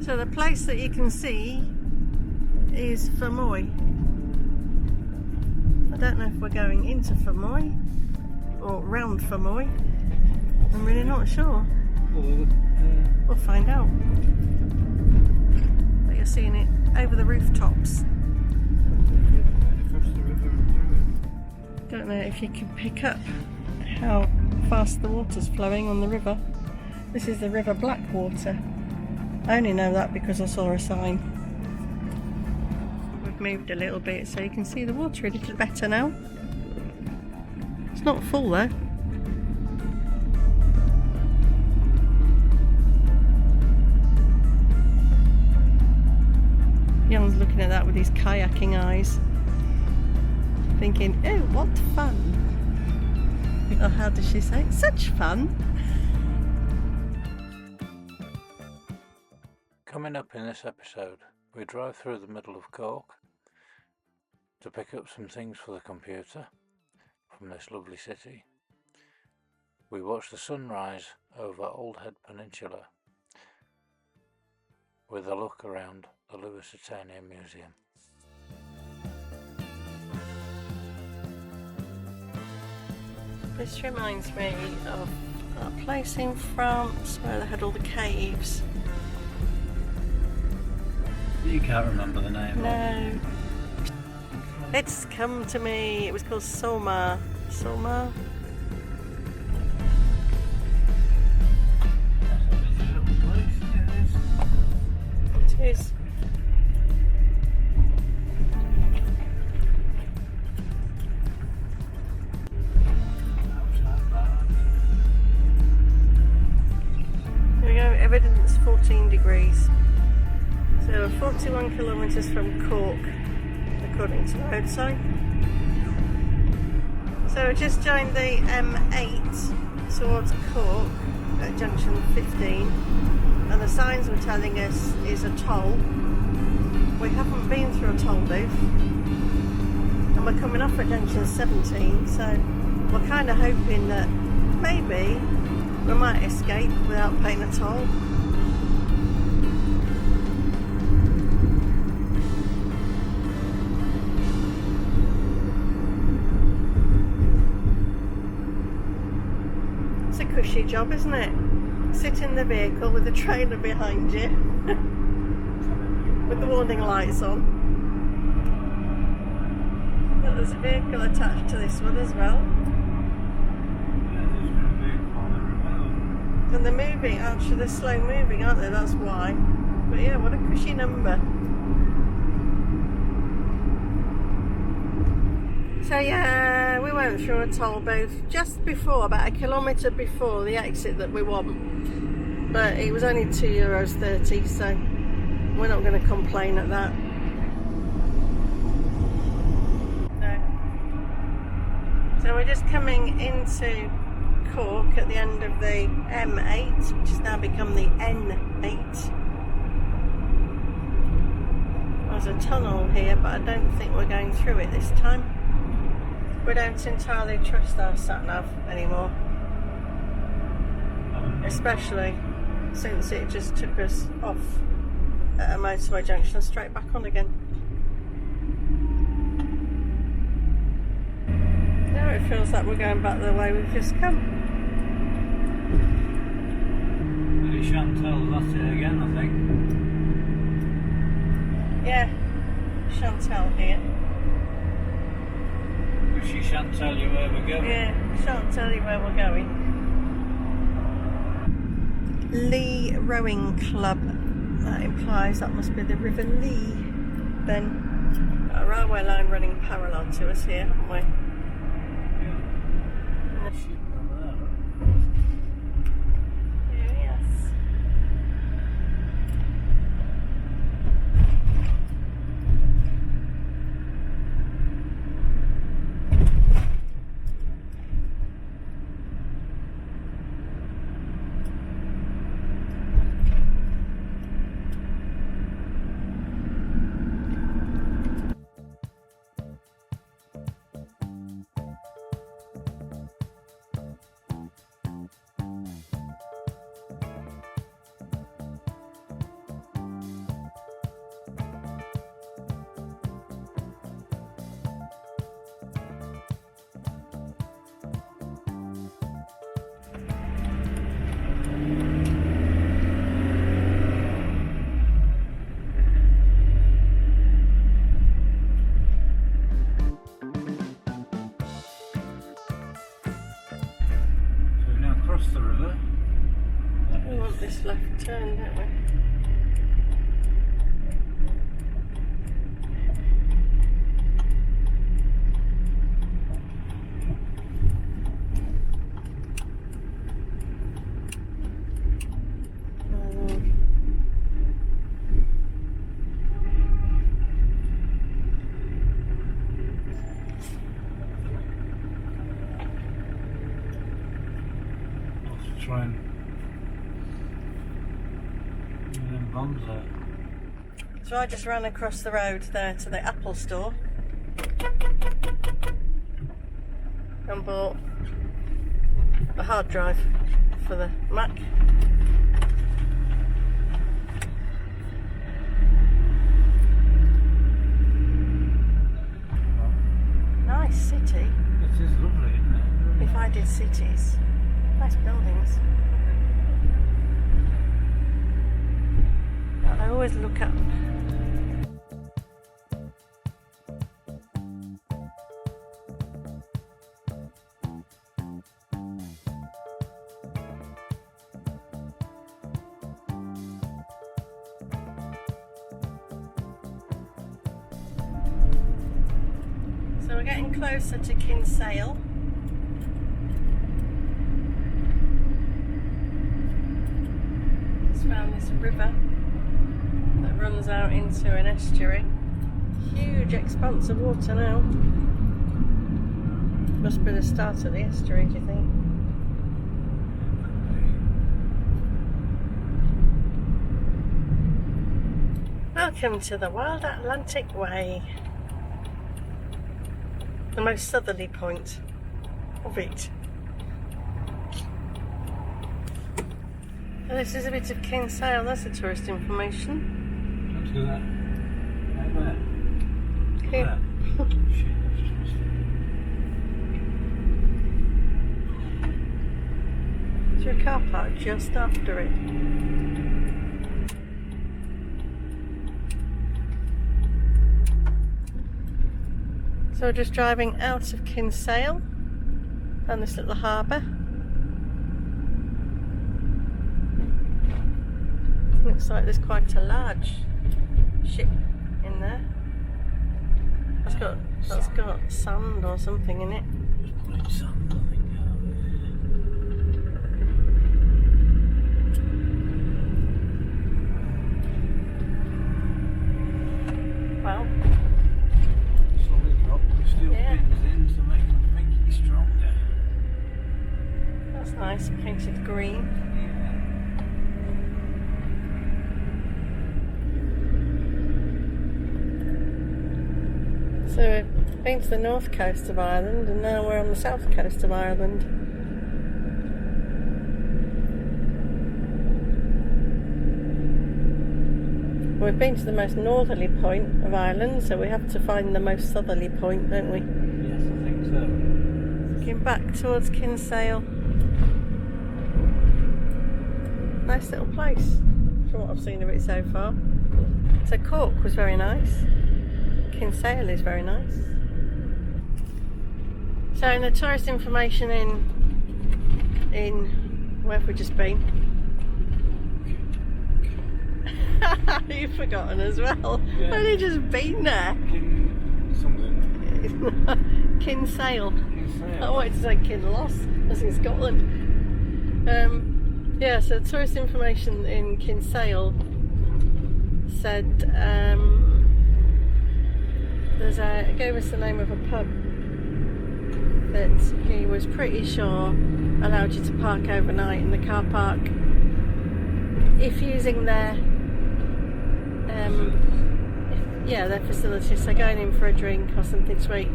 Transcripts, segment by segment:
So the place that you can see is Fermoy. I don't know if we're going into Fermoy or round Fermoy. I'm really not sure. We'll find out. But you're seeing it over the rooftops. Don't know if you can pick up how fast the water's flowing on the river. This is the River Blackwater. I only know that because I saw a sign. We've moved a little bit so you can see the water a little better now. It's not full though. Young's looking at that with his kayaking eyes, thinking, oh, what fun. Or how does she say? Such fun. Coming up in this episode, we drive through the middle of Cork to pick up some things for the computer from this lovely city. We watch the sunrise over Old Head Peninsula with a look around the Lusitania Museum. This reminds me of a place in France where they had all the caves. You can't remember the name? No. It's come to me. It was called Soma. Soma? It is. Here we go, evidence 14 degrees. So we're 41 kilometres from Cork, according to the road sign. So we just joined the M8 towards Cork at junction 15, and the signs were telling us is a toll. We haven't been through a toll booth, and we're coming off at junction 17, so we're kind of hoping that maybe we might escape without paying a toll. It's a cushy job, isn't it? Sit in the vehicle with the trailer behind you with the warning lights on. But there's a vehicle attached to this one as well. And they're moving, actually they're slow moving, aren't they? That's why. But yeah, what a cushy number. So yeah, we went through a toll booth just before, about a kilometre before the exit that we want. But it was only €2.30, so we're not going to complain at that. No. So we're just coming into Cork at the end of the M8, which has now become the N8. There's a tunnel here, but I don't think we're going through it this time. We don't entirely trust our sat-nav anymore, especially since it just took us off at a motorway junction and straight back on again. Now it feels like we're going back the way we've just come. You shan't tell that's it again, I think. Yeah, Chantal here. But she shan't tell you where we're going. Yeah, shan't tell you where we're going. Lee Rowing Club. That implies that must be the River Lee. Then a railway line running parallel to us here, haven't we? turn, don't we? Try and get them bombs out. So I just ran across the road there to the Apple store and bought a hard drive for the Mac. Nice city. It is lovely, isn't it? If I did cities. Nice buildings. I always look up. So we're getting closer to Kinsale. Found this river that runs out into an estuary. Huge expanse of water now. Must be the start of the estuary, do you think? Welcome to the Wild Atlantic Way. The most southerly point of it. This is a bit of Kinsale, that's the tourist information. Let's do that. Right there. Okay. There. Shit, that's just Is there a car park just after it? So we're just driving out of Kinsale down this little harbour. Looks like there's quite a large ship in there. That's got sand or something in it. just putting sand, I think, out there. Wow. Solid rock with steel pins in to make them think it's stronger. That's nice, painted green. So we've been to the north coast of Ireland and now we're on the south coast of Ireland. We've been to the most northerly point of Ireland, so we have to find the most southerly point, don't we? Yes, I think so. Looking back towards Kinsale. Nice little place from what I've seen of it so far. So Cork was very nice. Kinsale is very nice. So in the tourist information in where have we just been? You've forgotten as well. Yeah. I've only just been there. Something. Kinsale. Kinsale. I wanted to say Kinloss. That's in Scotland. Yeah, so tourist information in Kinsale said it gave us the name of a pub that he was pretty sure allowed you to park overnight in the car park if using their their facilities, so going in for a drink or something to eat.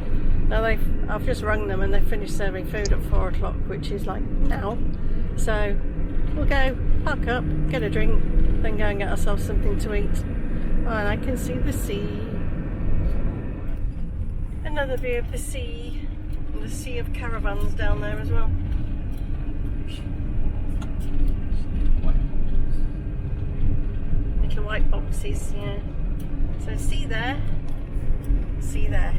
Now I've just rung them and they've finished serving food at 4 o'clock, which is like now, so we'll go park up, get a drink, then go and get ourselves something to eat. And I can see the sea. Another view of the sea, and the sea of caravans down there as well. Little white boxes, yeah. So sea there, sea there.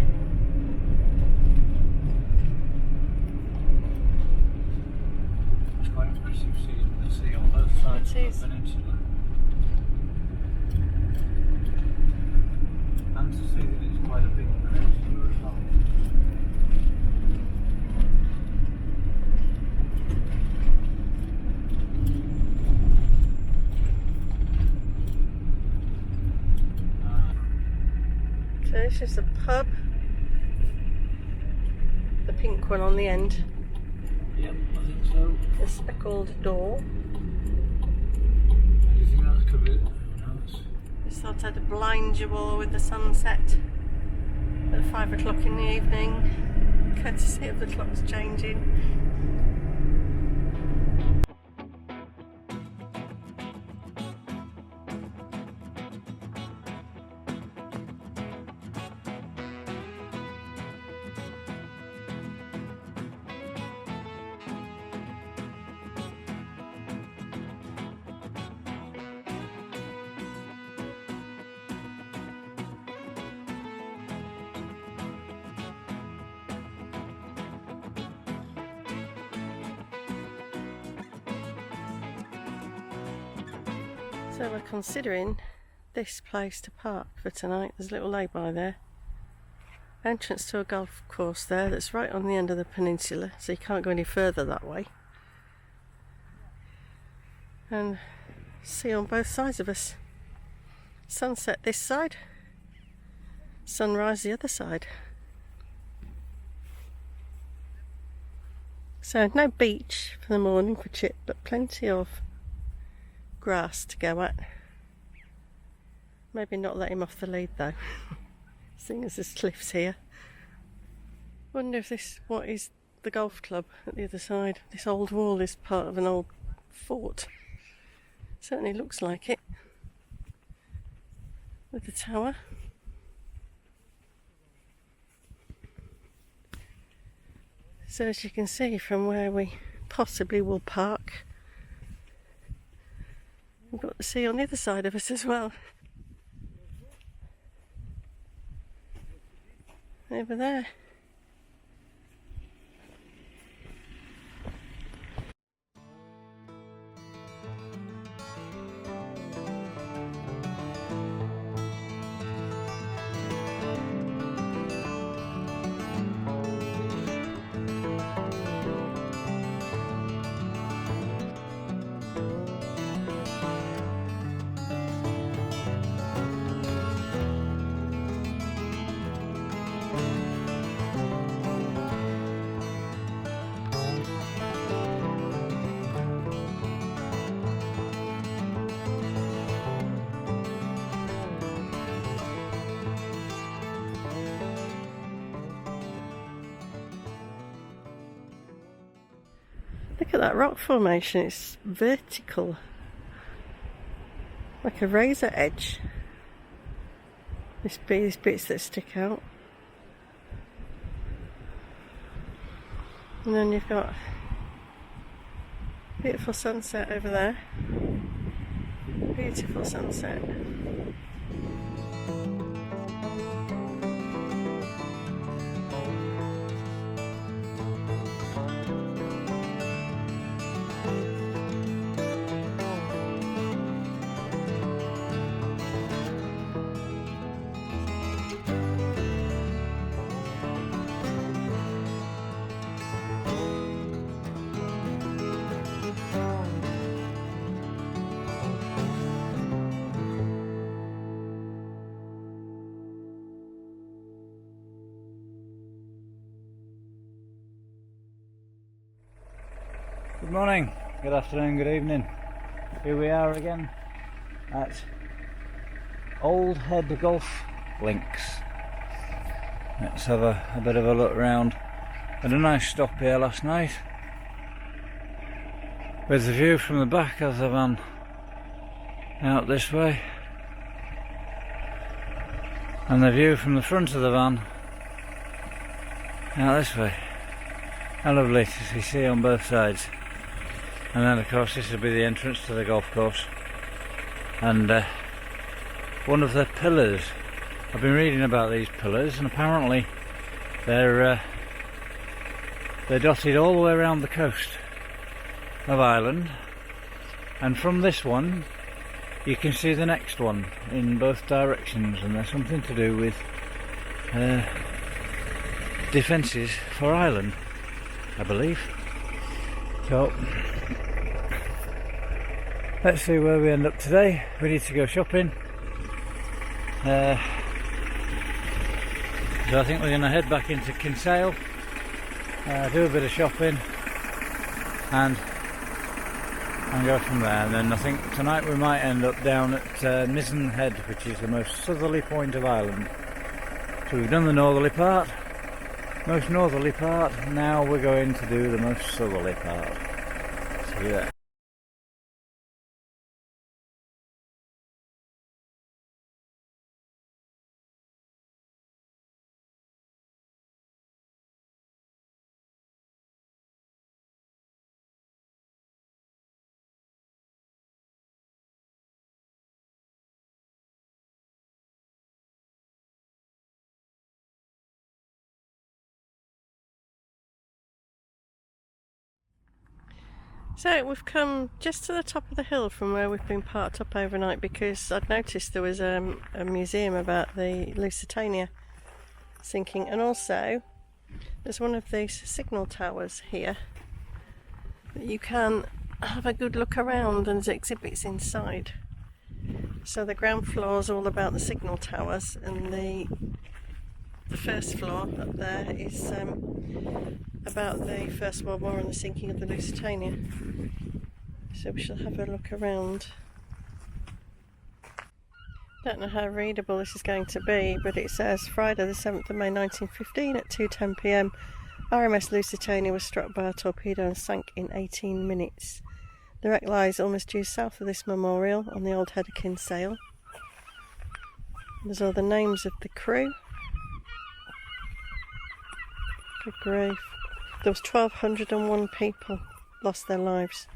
It's quite impressive seeing the sea on both sides of the peninsula. So this is the pub, the pink one on the end. Yep, I think so. The speckled door. Anything else could be? Who knows? Just thought I'd blind you all with the sunset at 5 o'clock in the evening, courtesy of the clocks changing. So we're considering this place to park for tonight. There's a little lay-by there. Entrance to a golf course there that's right on the end of the peninsula, so you can't go any further that way. And sea on both sides of us. Sunset this side, sunrise the other side. So no beach for the morning for Chip, but plenty of grass to go at. Maybe not let him off the lead though, seeing as there's cliffs here. Wonder if this, what is the golf club at the other side? This old wall is part of an old fort. Certainly looks like it, with the tower. So as you can see from where we possibly will park, we've got the sea on the other side of us as well. Over there. Look at that rock formation, it's vertical, like a razor edge. These bits that stick out. And then you've got beautiful sunset over there. Beautiful sunset. Good morning, good afternoon, good evening. Here we are again at Old Head Golf Links. Let's have a bit of a look around. Had a nice stop here last night with the view from the back of the van out this way, and the view from the front of the van out this way. How lovely to see on both sides. And then of course this will be the entrance to the golf course, and one of the pillars, I've been reading about these pillars, and apparently they're dotted all the way around the coast of Ireland, and from this one you can see the next one in both directions, and there's something to do with defences for Ireland, I believe. So let's see where we end up today. We need to go shopping. So I think we're going to head back into Kinsale, do a bit of shopping and go from there. And then I think tonight we might end up down at Mizzen Head, which is the most southerly point of Ireland. So we've done the northerly part, most northerly part, now we're going to do the most southerly part. See you there. So we've come just to the top of the hill from where we've been parked up overnight, because I'd noticed there was a museum about the Lusitania sinking, and also there's one of these signal towers here that you can have a good look around, and there's exhibits inside. So the ground floor is all about the signal towers, and the first floor up there is about the First World War and the sinking of the Lusitania. So we shall have a look around. Don't know how readable this is going to be, but it says Friday the 7th of May 1915 at 2:10 p.m. RMS Lusitania was struck by a torpedo and sank in 18 minutes. The wreck lies almost due south of this memorial on the old head of Kinsale. There's all the names of the crew. Good grief. There was 1,201 people lost their lives.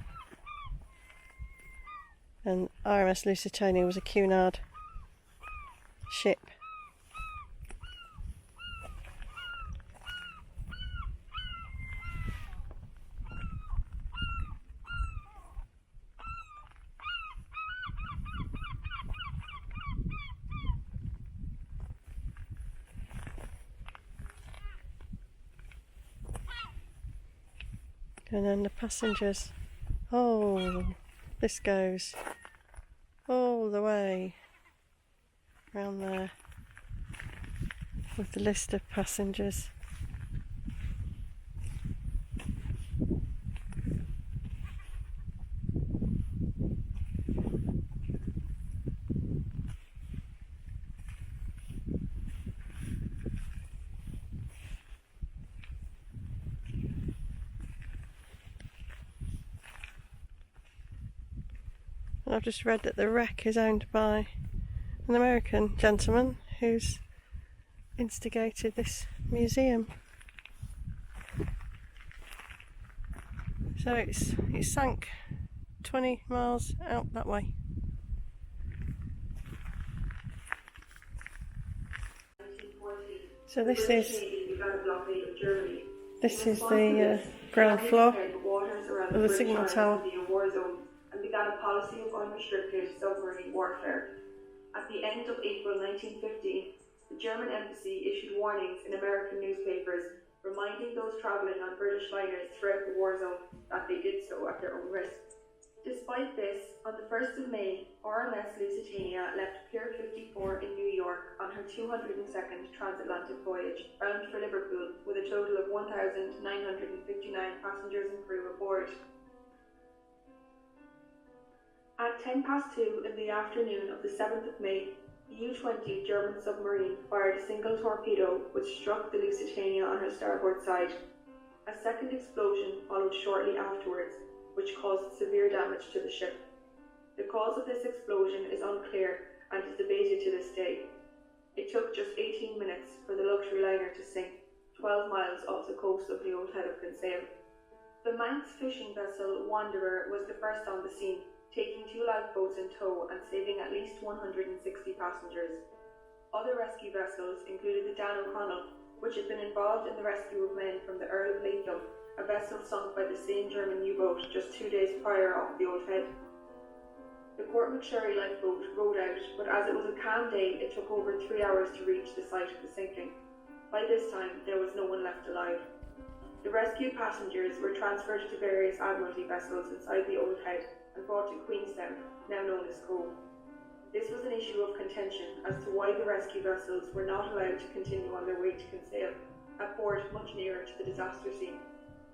And RMS Lusitania was a Cunard ship. And then the passengers. Oh, this goes all the way around there with the list of passengers. And I've just read that the wreck is owned by an American gentleman who's instigated this museum. So it sank 20 miles out that way. So this is the ground floor of the signal tower. And began a policy of unrestricted submarine warfare. At the end of April 1915, the German embassy issued warnings in American newspapers reminding those travelling on British liners throughout the war zone that they did so at their own risk. Despite this, on the 1st of May, RMS Lusitania left Pier 54 in New York on her 202nd transatlantic voyage, bound for Liverpool with a total of 1,959 passengers and crew aboard. At 2:10 in the afternoon of the 7th of May, the U-20 German submarine fired a single torpedo which struck the Lusitania on her starboard side. A second explosion followed shortly afterwards, which caused severe damage to the ship. The cause of this explosion is unclear and is debated to this day. It took just 18 minutes for the luxury liner to sink 12 miles off the coast of the old head of Kinsale. The Manx fishing vessel Wanderer was the first on the scene, taking 2 lifeboats in tow and saving at least 160 passengers. Other rescue vessels included the Dan O'Connell, which had been involved in the rescue of men from the Earl of Latham, a vessel sunk by the same German U-boat just 2 days prior off the old head. The Cork lifeboat rowed out, but as it was a calm day, it took over 3 hours to reach the site of the sinking. By this time, there was no one left alive. The rescued passengers were transferred to various Admiralty vessels inside the old head and brought to Queenstown, now known as Cove. They This was an issue of contention as to why the rescue vessels were not allowed to continue on their way to Kinsale, a port much nearer to the disaster scene.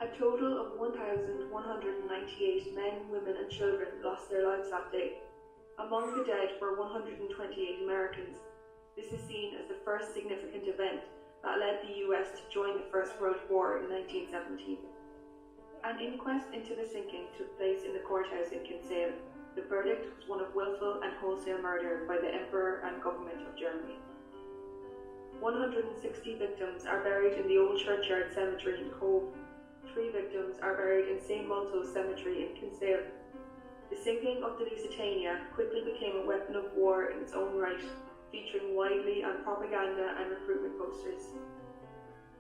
A total of 1,198 men, women and children lost their lives that day. Among the dead were 128 Americans. This is seen as the first significant event that led the US to join the First World War in 1917. An inquest into the sinking took place in the courthouse in Kinsale. The verdict was one of willful and wholesale murder by the Emperor and government of Germany. 160 victims are buried in the Old Churchyard Cemetery in Cork. 3 victims are buried in St. Multo's Cemetery in Kinsale. The sinking of the Lusitania quickly became a weapon of war in its own right, featuring widely on propaganda and recruitment posters.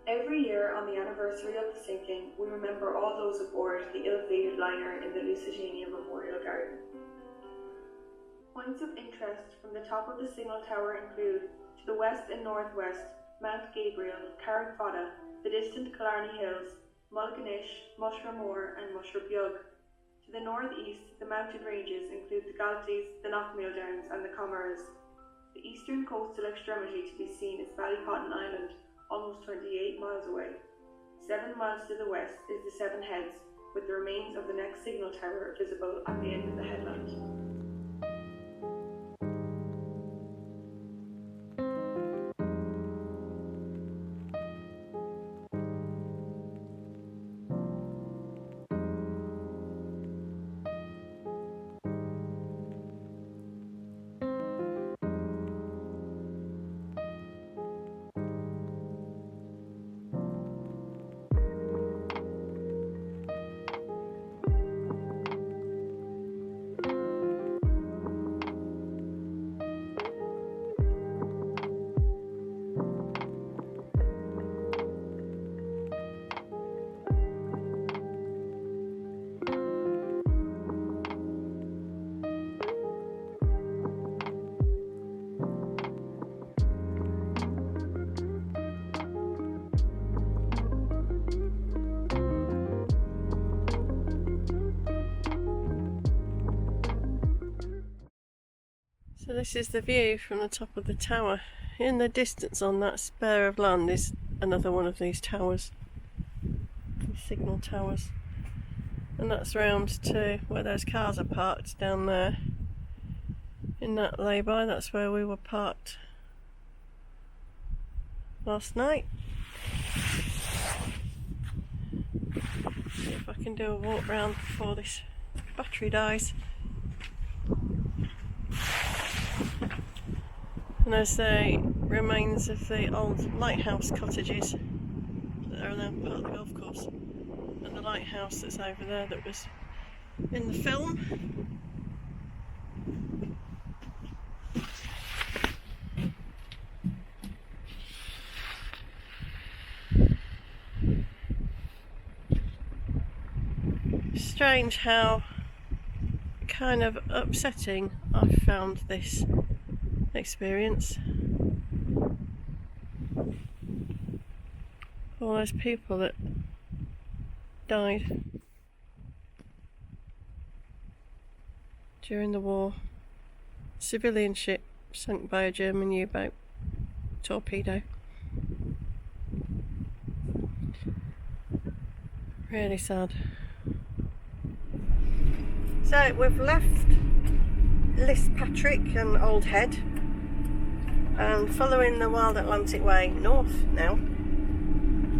Every year on the anniversary of the sinking, we remember all those aboard the ill-fated liner in the Lusitania Memorial Garden. Points of interest from the top of the signal tower include, to the west and northwest, Mount Gabriel, Carrickfada, the distant Killarney Hills, Mulcanish, Mushramore and Mushrabbeag. To the northeast, the mountain ranges include the Galties, the Knockmeal Downs and the Comaras. The eastern coastal extremity to be seen is Ballycotton Island, almost 28 miles away. 7 miles to the west is the Seven Heads, with the remains of the next signal tower visible at the end of the headland. So this is the view from the top of the tower. In the distance on that spare of land is another one of these towers, these signal towers, and that's round to where those cars are parked down there in that lay-by. That's where we were parked last night. See if I can do a walk round before this battery dies. And there's the remains of the old lighthouse cottages that are now part of the golf course, and the lighthouse that's over there that was in the film. Strange how kind of upsetting I found this experience. All those people that died during the war. Civilian ship sunk by a German U-boat torpedo. Really sad. So we've left Lispatrick and Old Head and following the Wild Atlantic Way north now,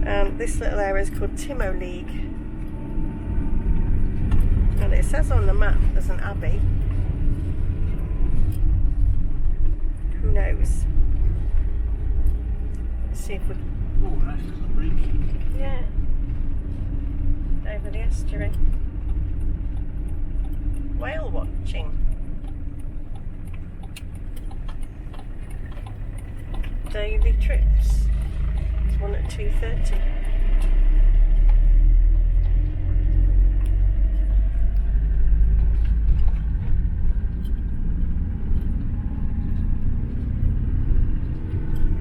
and this little area is called Timoleague, and it says on the map there's an abbey. Who knows? Let's see if we Oh, nice little bridge. yeah, over the estuary. Whale watching. Daily trips. There's one at 2:30.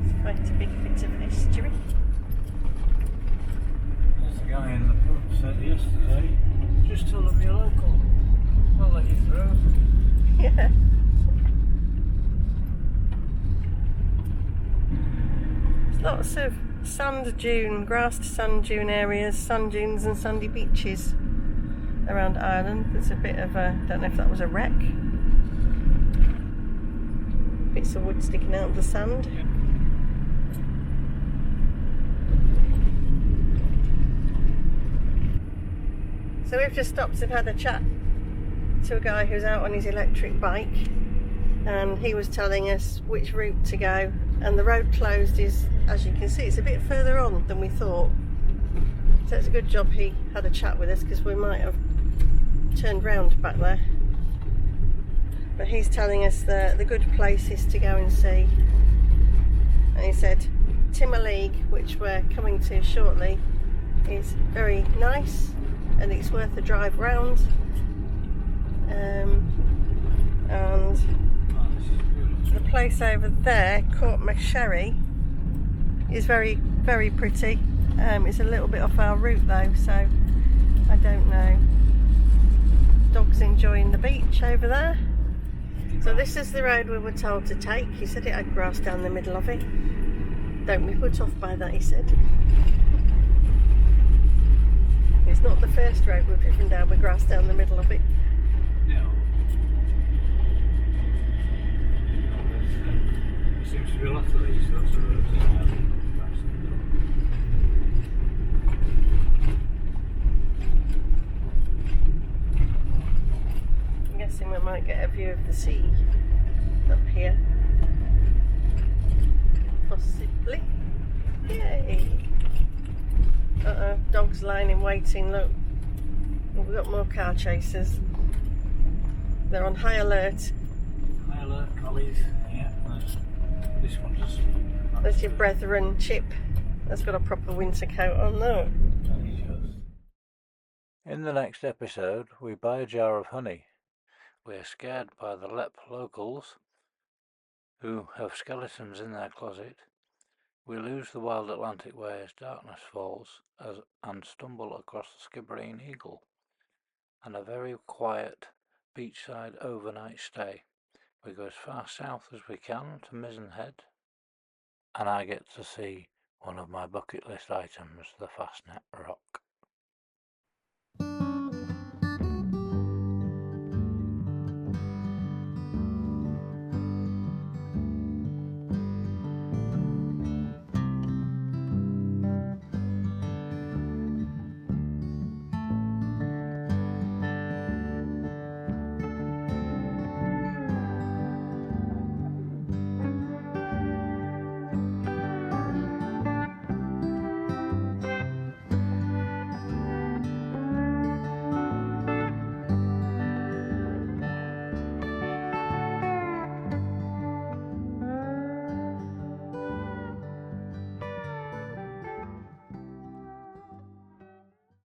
It's quite a big bit of an estuary. As the guy in the pub said yesterday, just tell them you're local. I'll let you through. Yeah. Lots of sand dune, grassed sand dune areas, sand dunes and sandy beaches around Ireland. There's a bit of a, don't know if that was a wreck. Bits of wood sticking out of the sand. So we've just stopped and had a chat to a guy who's out on his electric bike, and he was telling us which route to go, and the road closed is, as you can see, it's a bit further on than we thought. So it's a good job he had a chat with us, because we might have turned round back there. But he's telling us the good places to go and see, and he said Timoleague, which we're coming to shortly, is very nice and it's worth a drive round. And the place over there, Cork is very, very pretty. It's a little bit off our route though, so I don't know. Dog's enjoying the beach over there. So this is the road we were told to take. He said it had grass down the middle of it. Don't be put off by that, he said. It's not the first road we've driven down with grass down the middle of it. No. There seems to be a lot of these sorts of roads in Ireland. I'm guessing we might get a view of the sea up here. Possibly. Yay! Dogs lying in waiting, look. We've got more car chasers. They're on high alert. High alert, collies. Yeah, this one's just... There's your brethren, Chip. That's got a proper winter coat on, though. In the next episode, we buy a jar of honey. We are scared by the Lep locals, who have skeletons in their closet. We lose the wild Atlantic way as darkness falls, and stumble across the Skibbereen Eagle, and a very quiet beachside overnight stay. We go as far south as we can to Mizzen Head, and I get to see one of my bucket list items, the Fastnet Rock.